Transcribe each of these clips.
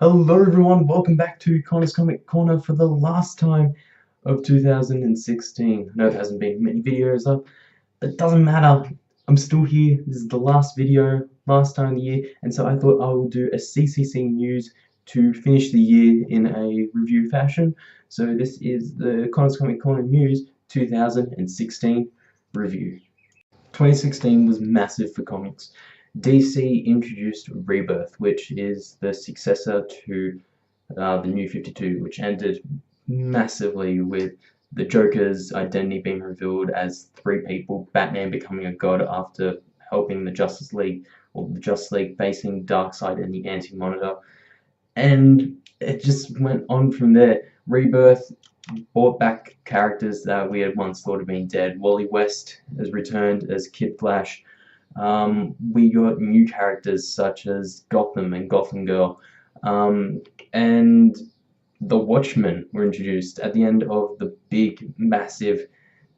Hello everyone, welcome back to Connor's Comic Corner for the last time of 2016. I know there hasn't been many videos up, but it doesn't matter. I'm still here. This is the last video, last time of the year, and so I thought I will do a CCC news to finish the year in a review fashion. So this is the Connor's Comic Corner News 2016 review. 2016 was massive for comics. DC introduced Rebirth, which is the successor to the New 52, which ended massively with the Joker's identity being revealed as three people, Batman becoming a god after helping the Justice League, or the Justice League facing Darkseid and the Anti-Monitor, and it just went on from there. Rebirth brought back characters that we had once thought had been dead. Wally West has returned as Kid Flash. We got new characters such as Gotham and Gotham Girl, and the Watchmen were introduced at the end of the big, massive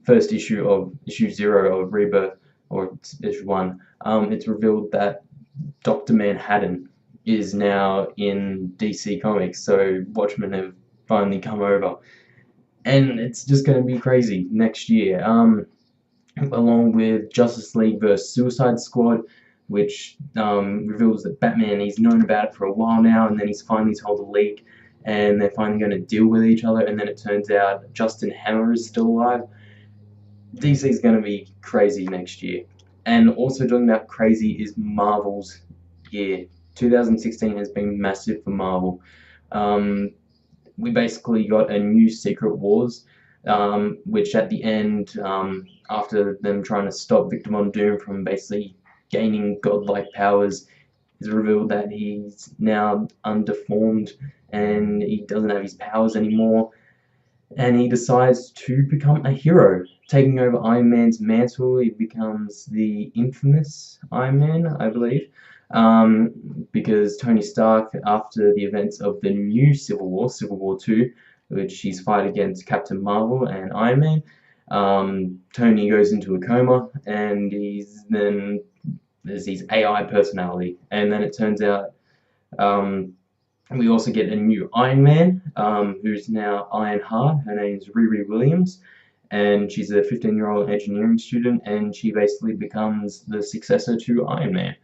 first issue of issue 0 of Rebirth, or issue 1. It's revealed that Dr. Manhattan is now in DC Comics, so Watchmen have finally come over, and it's just going to be crazy next year. Along with Justice League vs. Suicide Squad, which reveals that Batman, he's known about it for a while now, and then he's finally told the League, and they're finally going to deal with each other, and then it turns out Justin Hammer is still alive. DC's going to be crazy next year. And also talking about crazy is Marvel's year. 2016 has been massive for Marvel. We basically got a new Secret Wars, which at the end, after them trying to stop Victor Von Doom from basically gaining godlike powers, is revealed that he's now undeformed and he doesn't have his powers anymore, and he decides to become a hero, taking over Iron Man's mantle. He becomes the infamous Iron Man, I believe, because Tony Stark, after the events of the new Civil War 2, which he's fight against Captain Marvel and Iron Man, Tony goes into a coma, and there's his AI personality, and then it turns out we also get a new Iron Man, who's now Ironheart. Her name's Riri Williams, and she's a 15-year-old engineering student, and she basically becomes the successor to Iron Man,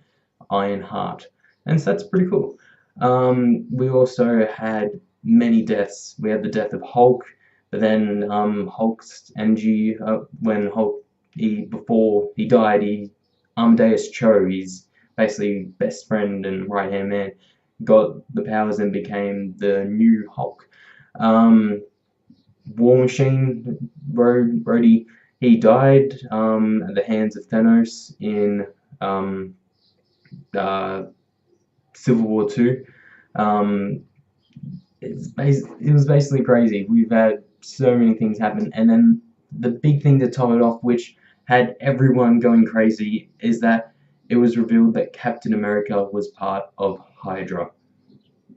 Ironheart, and so that's pretty cool. We also had many deaths. We had the death of Hulk, but then Hulk's energy, when Hulk, before he died, Amadeus Cho, his basically best friend and right-hand man, got the powers and became the new Hulk. War Machine, Rhodey, he died at the hands of Thanos in Civil War 2. It was basically crazy. We've had so many things happen, and then the big thing to top it off, which had everyone going crazy, is that it was revealed that Captain America was part of Hydra.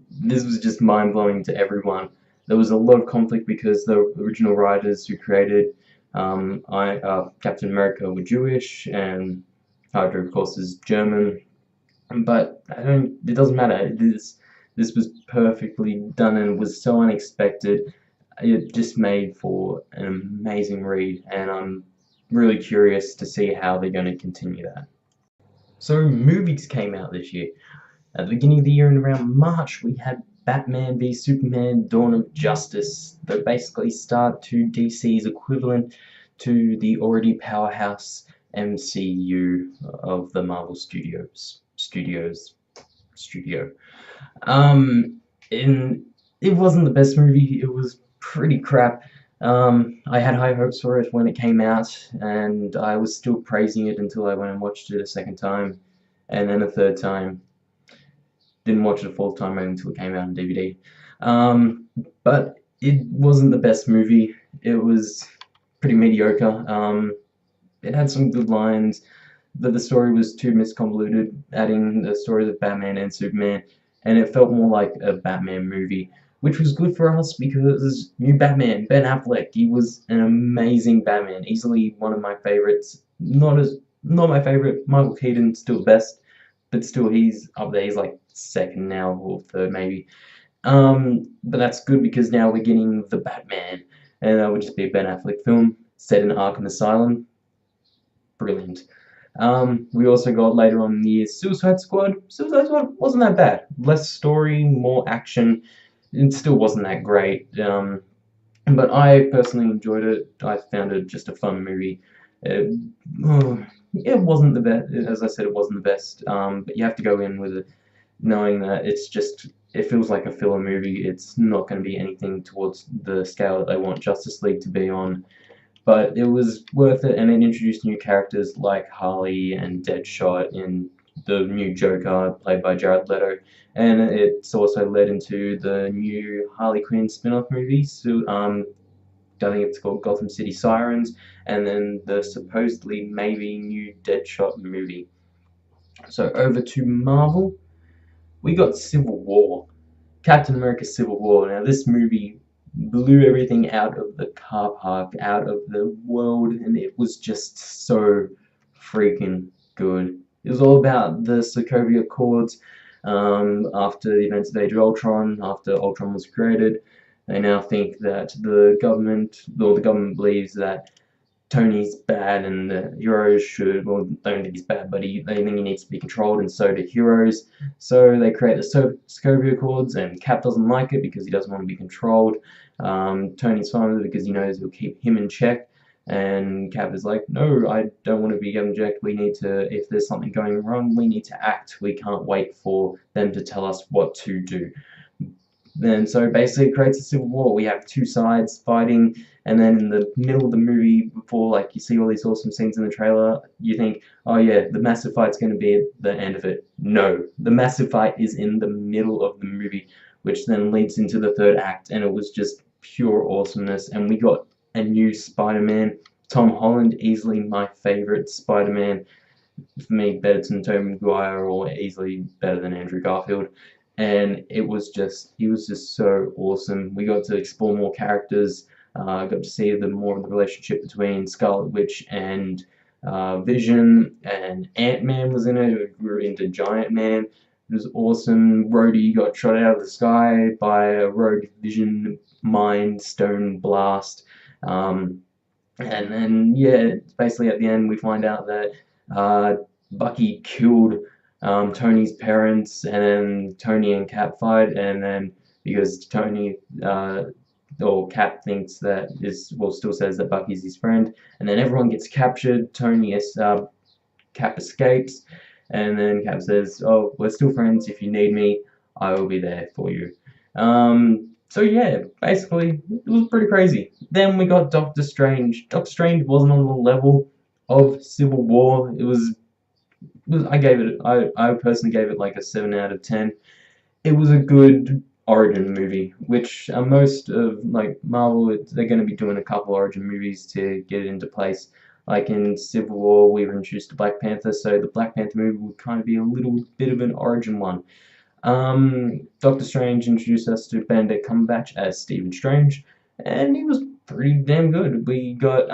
This was just mind-blowing to everyone. There was a lot of conflict because the original writers who created Captain America were Jewish, and Hydra, of course, is German. But it doesn't matter. This was perfectly done and was so unexpected. It just made for an amazing read, and I'm really curious to see how they're going to continue that. So movies came out this year. At the beginning of the year, and around March, we had Batman v Superman: Dawn of Justice, that basically start to DC's equivalent to the already powerhouse MCU of the Marvel Studio. And it wasn't the best movie. It was pretty crap. I had high hopes for it when it came out, and I was still praising it until I went and watched it a second time, and then a third time. Didn't watch it a fourth time until it came out on DVD. But it wasn't the best movie. It was pretty mediocre. It had some good lines, but the story was too misconvoluted, adding the stories of Batman and Superman, and it felt more like a Batman movie, which was good for us because new Batman, Ben Affleck, he was an amazing Batman, easily one of my favorites. Not my favorite. Michael Keaton, still the best, but still he's up there. He's like second now, or third maybe. But that's good because now we're getting the Batman, and that would just be a Ben Affleck film set in Arkham Asylum. Brilliant. We also got later on in the year Suicide Squad. Suicide Squad wasn't that bad. Less story, more action. It still wasn't that great. But I personally enjoyed it. I found it just a fun movie. It, it wasn't the best, as I said, it wasn't the best. But you have to go in with it knowing that it feels like a filler movie. It's not going to be anything towards the scale that they want Justice League to be on. But it was worth it, and it introduced new characters like Harley and Deadshot in the new Joker, played by Jared Leto, and it's also led into the new Harley Quinn spin-off movie. So, I think it's called Gotham City Sirens, and then the supposedly maybe new Deadshot movie. So over to Marvel, we got Civil War. Captain America Civil War. Now, this movie blew everything out of the car park, out of the world, and it was just so freaking good. It was all about the Sokovia Accords after the events of Age of Ultron, after Ultron was created. They now think that the government believes that Tony's bad and the heroes should, well, they don't think he's bad, but they think he needs to be controlled, and so do heroes. So they create the Sokovia Accords, and Cap doesn't like it because he doesn't want to be controlled. Tony's fine with it because he knows it'll keep him in check. And Cap is like, no, I don't want to be given check. We need to, if there's something going wrong, we need to act. We can't wait for them to tell us what to do. And so basically it creates a civil war. We have two sides fighting, and then in the middle of the movie, before like you see all these awesome scenes in the trailer, you think, oh yeah, the massive fight's going to be at the end of it. No, the massive fight is in the middle of the movie, which then leads into the third act, and it was just pure awesomeness. And we got a new Spider-Man. Tom Holland, easily my favorite Spider-Man. For me, better than Tobey Maguire, or easily better than Andrew Garfield. And he was just so awesome. We got to explore more characters. Got to see more of the relationship between Scarlet Witch and Vision, and Ant-Man was in it, who grew into Giant Man. It was awesome. Rhodey got shot out of the sky by a rogue Vision Mind Stone Blast. And then, yeah, basically at the end we find out that Bucky killed Tony's parents, and then Tony and Cap fight, and then because Tony or Cap thinks that still says that Bucky's his friend, and then everyone gets captured. Cap escapes, and then Cap says, "Oh, we're still friends. If you need me, I will be there for you." So yeah, basically it was pretty crazy. Then we got Doctor Strange. Doctor Strange wasn't on the level of Civil War. I personally gave it like a 7 out of 10. It was a good origin movie, which most of like Marvel, they're going to be doing a couple origin movies to get it into place. Like in Civil War, we were introduced to Black Panther, so the Black Panther movie would kind of be a little bit of an origin one. Doctor Strange introduced us to Benedict Cumberbatch as Stephen Strange, and he was pretty damn good. We got,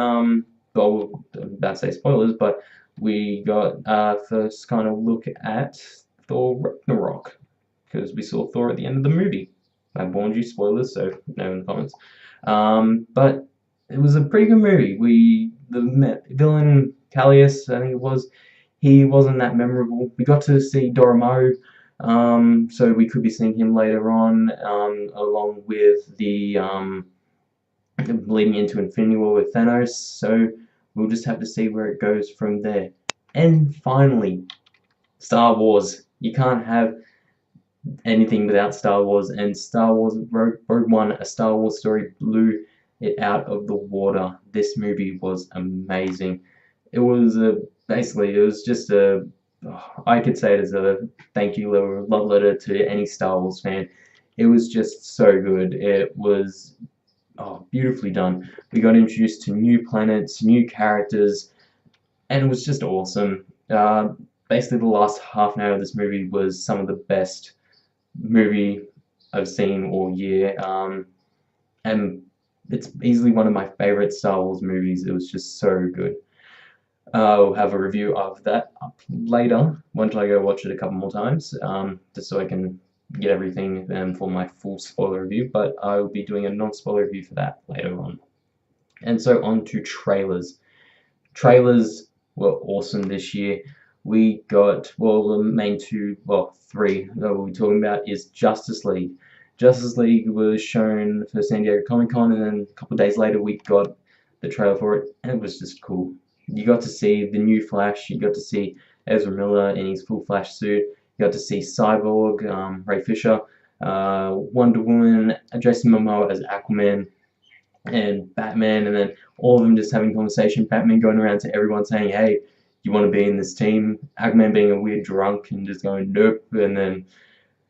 well, I'm about to say spoilers, but we got first kind of look at Thor Ragnarok, because we saw Thor at the end of the movie. I warned you, spoilers, so no in the comments. But it was a pretty good movie. The villain, Callius, I think it was, he wasn't that memorable. We got to see Dormammu, so we could be seeing him later on, along with the leading into Infinity War with Thanos, so we'll just have to see where it goes from there. And finally, Star Wars. You can't have anything without Star Wars, and Star Wars Rogue One, A Star Wars Story, blew it out of the water. This movie was amazing. It was basically, it was just I could say it as a thank you love letter to any Star Wars fan. It was just so good. It was beautifully done. We got introduced to new planets, new characters, and it was just awesome. Basically, the last half an hour of this movie was some of the best movie I've seen all year, and it's easily one of my favorite Star Wars movies. It was just so good. I'll have a review of that up later once I go watch it a couple more times, just so I can get everything for my full spoiler review. But I will be doing a non-spoiler review for that later on. And so on to trailers. Trailers were awesome this year. We got, well, the main two, well, three that we'll be talking about is Justice League. Justice League was shown for San Diego Comic Con, and then a couple of days later we got the trailer for it, and it was just cool. You got to see the new Flash, you got to see Ezra Miller in his full Flash suit, you got to see Cyborg, Ray Fisher, Wonder Woman, Jason Momoa as Aquaman, and Batman, and then all of them just having conversation. Batman going around to everyone saying, "Hey, you want to be in this team?" Aquaman being a weird drunk and just going, "Nope," and then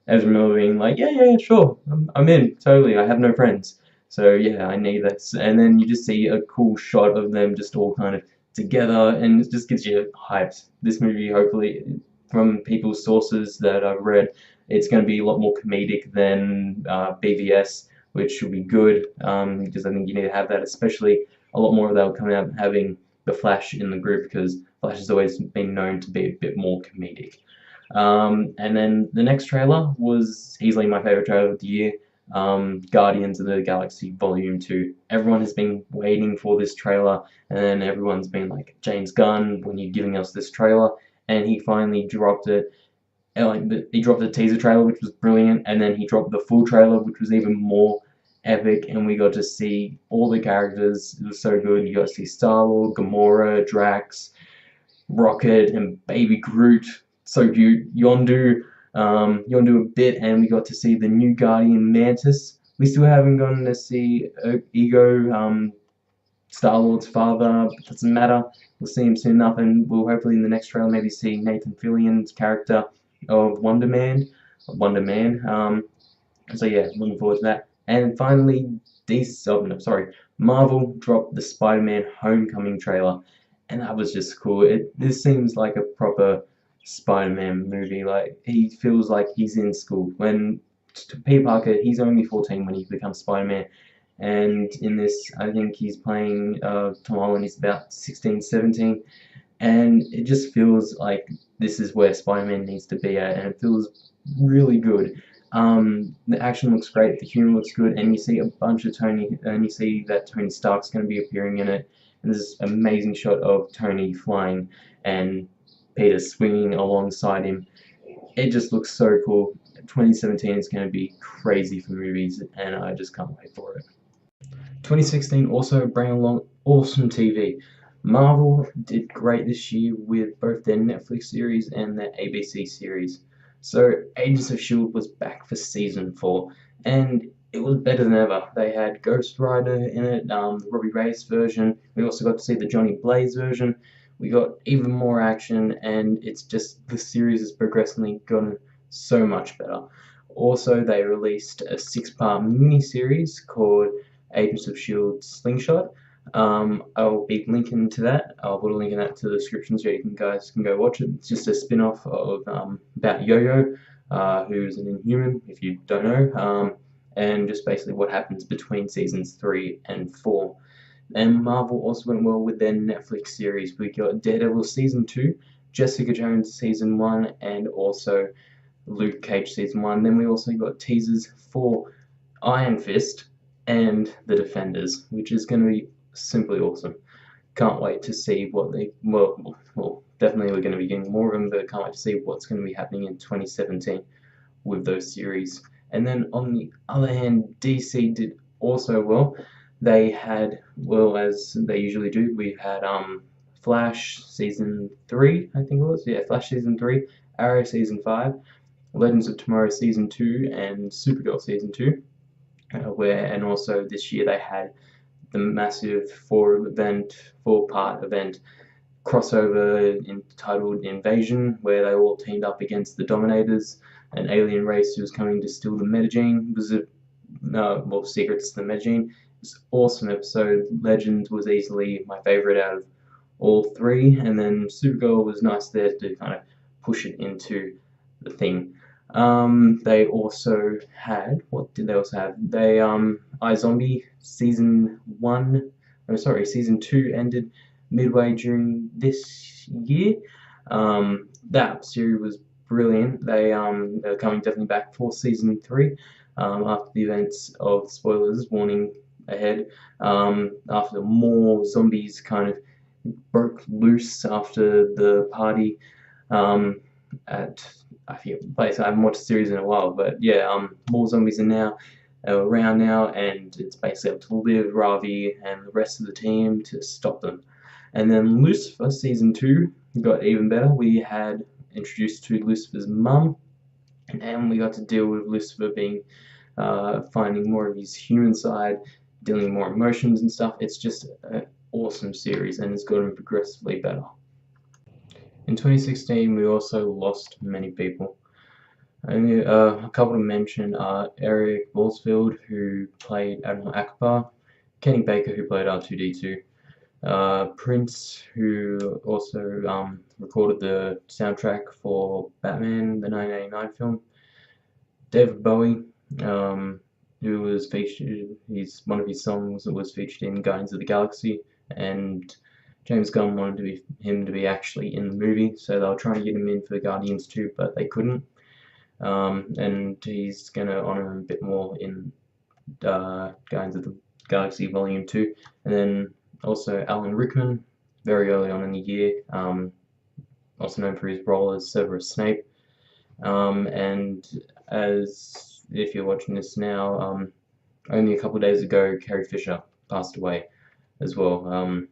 Ezra Miller being like, "Yeah, yeah, sure, I'm in, totally. I have no friends, so yeah, I need this." And then you just see a cool shot of them just all kind of together, and it just gives you hyped. This movie, hopefully, from people's sources that I've read, it's going to be a lot more comedic than BVS, which should be good, because I think you need to have that, especially a lot more of that coming out having the Flash in the group, because Flash has always been known to be a bit more comedic. And then the next trailer was easily my favorite trailer of the year, Guardians of the Galaxy Volume 2. Everyone has been waiting for this trailer, and then everyone's been like, James Gunn, when you're giving us this trailer? And he finally dropped it. And like he dropped the teaser trailer, which was brilliant, and then he dropped the full trailer, which was even more epic, and we got to see all the characters. It was so good. You got to see Star-Lord, Gamora, Drax, Rocket, and Baby Groot. So cute. Yondu a bit, and we got to see the new Guardian Mantis. We still haven't gotten to see Ego, Star-Lord's father, but it doesn't matter. We'll see him soon enough, and we'll hopefully in the next trailer maybe see Nathan Fillion's character of Wonder Man. So yeah, looking forward to that. And finally, Marvel dropped the Spider-Man Homecoming trailer, and that was just cool. This seems like a proper Spider-Man movie. Like he feels like he's in school. When Peter Parker, he's only 14 when he becomes Spider-Man, and in this, I think he's playing Tom Holland. He's about 16, 17, and it just feels like this is where Spider-Man needs to be at, and it feels really good. The action looks great, the humor looks good, and you see a bunch of and you see that Tony Stark's going to be appearing in it. And there's this amazing shot of Tony flying and Peter swinging alongside him. It just looks so cool. 2017 is going to be crazy for movies, and I just can't wait for it. 2016 also brought along awesome TV. Marvel did great this year with both their Netflix series and their ABC series. So Agents of S.H.I.E.L.D. was back for season 4, and it was better than ever. They had Ghost Rider in it, the Robbie Reyes version. We also got to see the Johnny Blaze version. We got even more action, and it's just, the series has progressively gotten so much better. Also, they released a 6-part mini-series called Agents of S.H.I.E.L.D. Slingshot. I'll be linking to that. I'll put a link in that to the description so you guys can go watch it. It's just a spin-off of about Yo-Yo, who's an Inhuman, if you don't know, and just basically what happens between seasons 3 and 4. And Marvel also went well with their Netflix series. We got Daredevil season 2, Jessica Jones season 1, and also Luke Cage season 1. Then we also got teasers for Iron Fist and The Defenders, which is going to be simply awesome. Can't wait to see what they, well, definitely we're going to be getting more of them, but can't wait to see what's going to be happening in 2017 with those series. And then on the other hand, DC did also well. They had, well, as they usually do, we've had Flash season 3, I think it was, yeah, Flash season 3, Arrow season 5, Legends of Tomorrow season 2, and Supergirl season 2. And also this year they had the massive 4-part event crossover entitled Invasion, where they all teamed up against the Dominators, an alien race who was coming to steal the Metagene. It was secrets to the Metagene. It was an awesome episode. Legends was easily my favorite out of all 3, and then Supergirl was nice there to kind of push it into the thing. They also had, what did they also have? They, iZombie season 2 ended midway during this year. That series was brilliant. They're coming definitely back for season 3 after the events of spoilers warning ahead. After more zombies kind of broke loose after the party at I forget the place. I haven't watched the series in a while, but yeah, more zombies are now around now, and it's basically up to Liv, Ravi, and the rest of the team to stop them. And then Lucifer season 2 got even better. We had introduced to Lucifer's mum, and we got to deal with Lucifer being finding more of his human side, dealing with more emotions and stuff. It's just an awesome series, and it's gotten progressively better. In 2016, we also lost many people. Only a couple to mention are Eric Balsfield, who played Admiral Akbar, Kenny Baker, who played R2-D2, Prince, who also recorded the soundtrack for Batman, the 1989 film, David Bowie, who was featured, one of his songs that was featured in Guardians of the Galaxy, and James Gunn wanted him to be actually in the movie, so they were trying to get him in for Guardians 2, but they couldn't. And he's going to honour him a bit more in Guardians of the Galaxy Volume 2. And then also Alan Rickman, very early on in the year, also known for his role as Severus Snape. And as if you're watching this now, only a couple of days ago, Carrie Fisher passed away as well.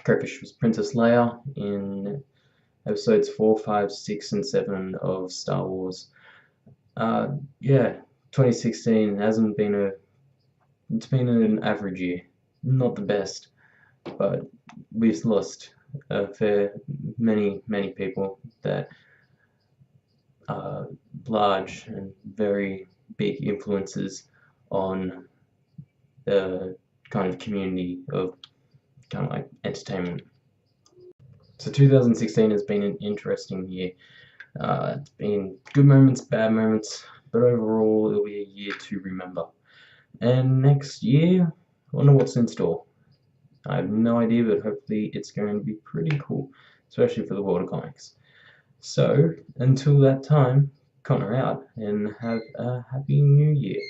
Carrie Fisher was Princess Leia in episodes 4, 5, 6, and 7 of Star Wars. Yeah, 2016 hasn't been it's been an average year. Not the best, but we've lost many people that are large and very big influences on the kind of community of kind of like entertainment. So 2016 has been an interesting year. It's been good moments, bad moments, but overall it'll be a year to remember. And next year, I wonder what's in store. I have no idea, but hopefully it's going to be pretty cool, especially for the world of comics. So, until that time, Connor out, and have a happy new year.